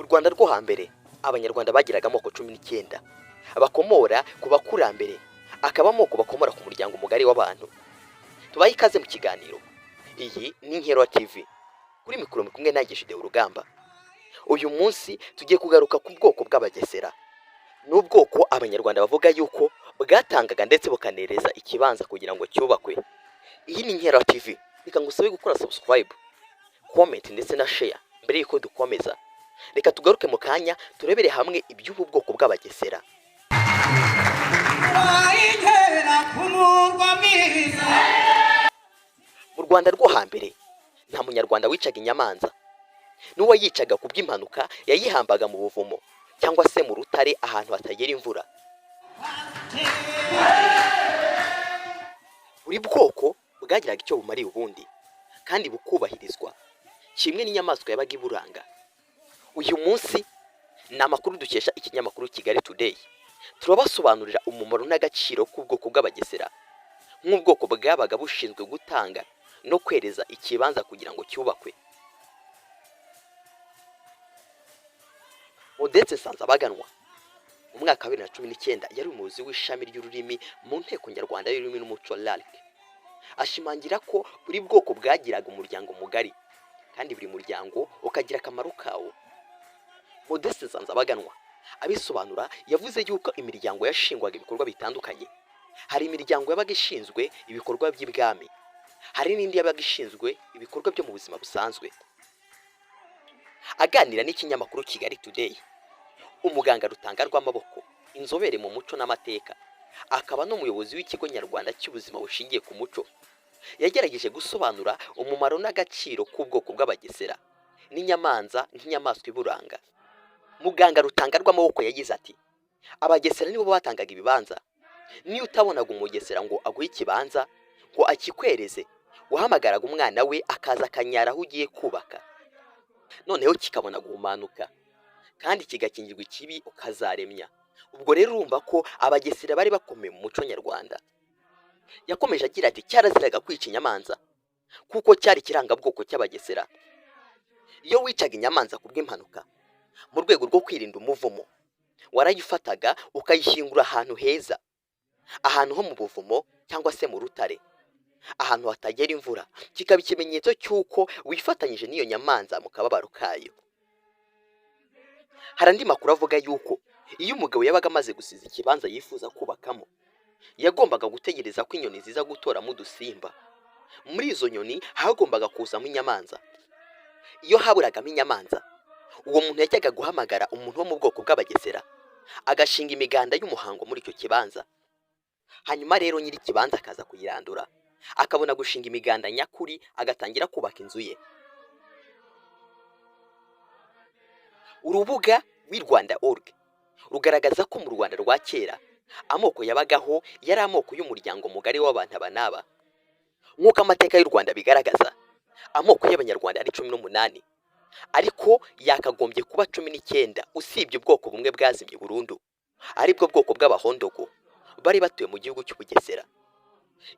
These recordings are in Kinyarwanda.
Rwanda rwo hambere abanyarwanda bagiraga amoko 19 bakomora ku bakurambere, akaba amoko bakomora ku muryango mugari w'abantu. Tubaye ikaze mu kiganiro. Iyi ni Nkero TV. Kuri mikoro kumwe nagisha de urugamba. Uyu munsi tugiye kugaruka ku bwoko bw'abagesera. N'ubwoko abanyarwanda bavuga yuko bwatangaga ndetse bukanereza ikibanza kugira ngo cyubakwe. Iyi ni Nkero TV. Reka ngusabe gukora subscribe, comment ndetse na share mbere yuko dukomeza. Reka tugaruke mu kanya turebere hamwe iby'ubu bwoko bw'abagesera. Mu Rwanda rwo hambere nta munyarwanda wicaga inyamanza. N'uwo yicaga ku bw'impanuka yayihambaga mu buvumo cyangwa se mu rutare ahantu hatagera imvura. Buri bwoko bwagiraga icyo bumariye ubundi kandi bukubahirizwa kimwe n'inyamaswa yabaga iburanga. Uyu munsi ni amakuru dukesha ikinyamakuru Kigali Today. Turabasobanurira umumaro n'agaciro k'ubwoko bw'abagesera nk'ubwoko bwabaga bushinzwe gutanga no kwereza ikibanza kugira ngo cyubakwe. Odetse Sanzabaganwa mu mwaka wa 2019 yari umuyobozi w'ishami ry'ururimi mu nteko nyarwanda y'ururimi n'umuco LALC. Ashimangira ko buri bwoko bwagiraga umuryango mugari kandi buri muryango ukagira akamaro kawo. Odetse Sanzabaganwa abisobanura yavuze yuko imiryango yashingwaga ibikorwa bitandukanye. Hari imiryango yabaga ishinzwe ibikorwa by'ibwami, hari n'indi yabaga ishinzwe ibikorwa byo mu buzima busanzwe. Aganira n'ikinyamakuru Kigali Today, umuganga Rutanga rw'amaboko, inzobere mu muco n'amateka, akaba n'umuyobozi w'ikigo nyarwanda cy'ubuzima bushingiye ku muco, yagerageje gusobanura umumaro n'agaciro k'ubwoko bw'abagesera n'inyamanza nk'inyamaswa iburanga. Muganga Rutanga rw'amaboko yagize ati, abagesera nibo batangaga ibibanza. Niyo utabonaga umugesera ngo aguhe ikibanza ngo akikwereze, wahamagaraga umwana we akaza akanyara aho ugiye kubaka, noneho kikabona guhumanuka kandi kigakingirwa ikibi ukazaremya. Ubwo rero urumva ko abagesera bari bakomeye mu muco nyarwanda. Yakomeje agira ati, cyaraziraga kwica inyamanza kuko cyari kirangabwoko cy'abagesera. Iyo wicaga inyamanza ku bw'impanuka mu rwego rwo kwirinda umuvumo, warayifataga ukayishyingura ahantu heza, ahantu ho mu buvumo cyangwa se mu rutare, ahantu hatagera imvura, kikaba ikimenyetso cy'uko wifatanyije n'iyo nyamanza mu kababaro kayo. Hari andi makuru avuga yuko iyo umugabo yabaga amaze gusiza ikibanza yifuza kubakamo, yagombaga gutegereza ko inyoni ziza gutoramo udusimba. Muri izo nyoni hagombaga kuzamo inyamanza. Iyo haburagamo inyamanza, uwo muntu yajyaga guhamagara umuntu wo mu bwoko bw'abagesera agashinga imiganda y'umuhango muri icyo kibanza. Hanyuma rero nyiri ikibanza akaza kuyirandura, akabona gushinga imiganda nyakuri, agatangira kubaka inzu ye. Urubuga w'Rwanda.org rugaragaza ko mu Rwanda rwa kera amoko yabagaho yari amoko y'umuryango mugari w'abantu abanaba. Nk'uko amateka y'u Rwanda bigaragaza, amoko y'abanyarwanda ari 18, ariko yakagombye kuba 19 usibye ubwoko bumwe bwazimye burundu, aribwo bwoko bw'abahondogo bari batuye mu gihugu cy'Ubugesera.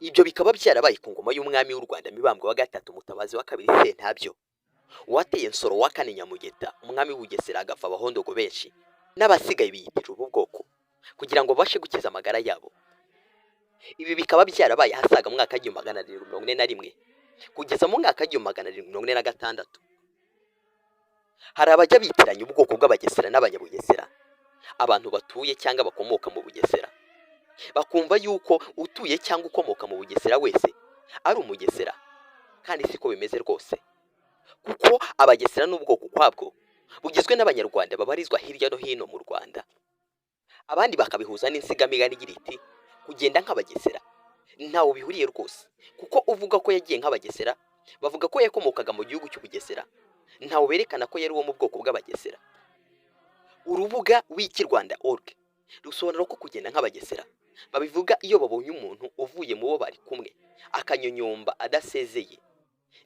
Ibyo bikaba byarabaye ku ngoma y'umwami w'u Rwanda Mibambwe wa gatatu Mutabazi wa kabiri Sentabyo, wateye Nsoro wa kane Nyamugeta umwami w'Ubugesera, agapfa abahondogo benshi n'abasigaye biyitira ubu bwoko kugira ngo bashe gukiza amagara yabo. Ibi bikaba byarabaye hasaga mu mwaka wa 1741 kugeza mu mwaka wa 1746. Hari abajya bitiranya ubwoko bw'abagesera n'abanyabugesera, abantu batuye cyangwa bakomoka mu Bugesera, bakumva yuko utuye cyangwa ukomoka mu Bugesera wese ari umugesera, kandi siko bimeze rwose, kuko abagesera n'ubwoko kwabwo bugizwe n'abanyarwanda babarizwa hirya no hino mu Rwanda. Abandi bakabihuza n'insigamigani igira iti, kugenda nk'abagesera ntawo bihuriye rwose, kuko uvuga ko yagiye nk'abagesera bavuga ko yakomokaga mu gihugu cy'Ubugesera, ntawo berekana ko yari uwo mu bwoko bw'abagesera. Urubuga w'Rwanda.org rusobanura ko kugenda nk'abagesera babivuga iyo babonye umuntu uvuye mu bo bari kumwe akanyonyomba adasezeye,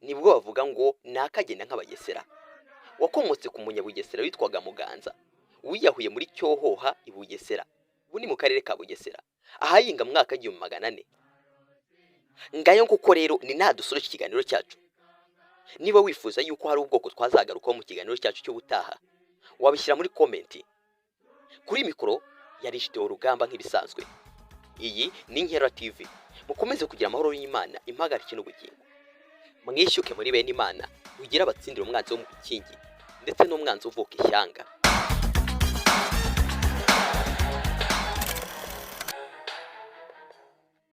nibwo bavuga ngo nakagenda nk'abagesera. Wakomotse ku munyabugesera witwaga Muganza, wiyahuye muri Cyohoha i Bugesera, buni mu karere ka Bugesera, ahayinga mwaka 1400. Ngayo kuko rero ni nadusura ikiganiro cyacu. Niba wifuza yuko hari ubwoko twazagarukaho mu kiganiro cyacu cy'ubutaha, wabishyira muri komenti. Kuri mikoro yari Jideo Rugamba nk'ibisanzwe. Iyi ni Inkera TV. Mukomeze kugira amahoro y'Imana impagarike n'ubugingo. Mwishyuke muri bene Imana, mugire abatsindira umwanzi wo mu bikingi ndetse n'umwanzi uvuka ishyanga.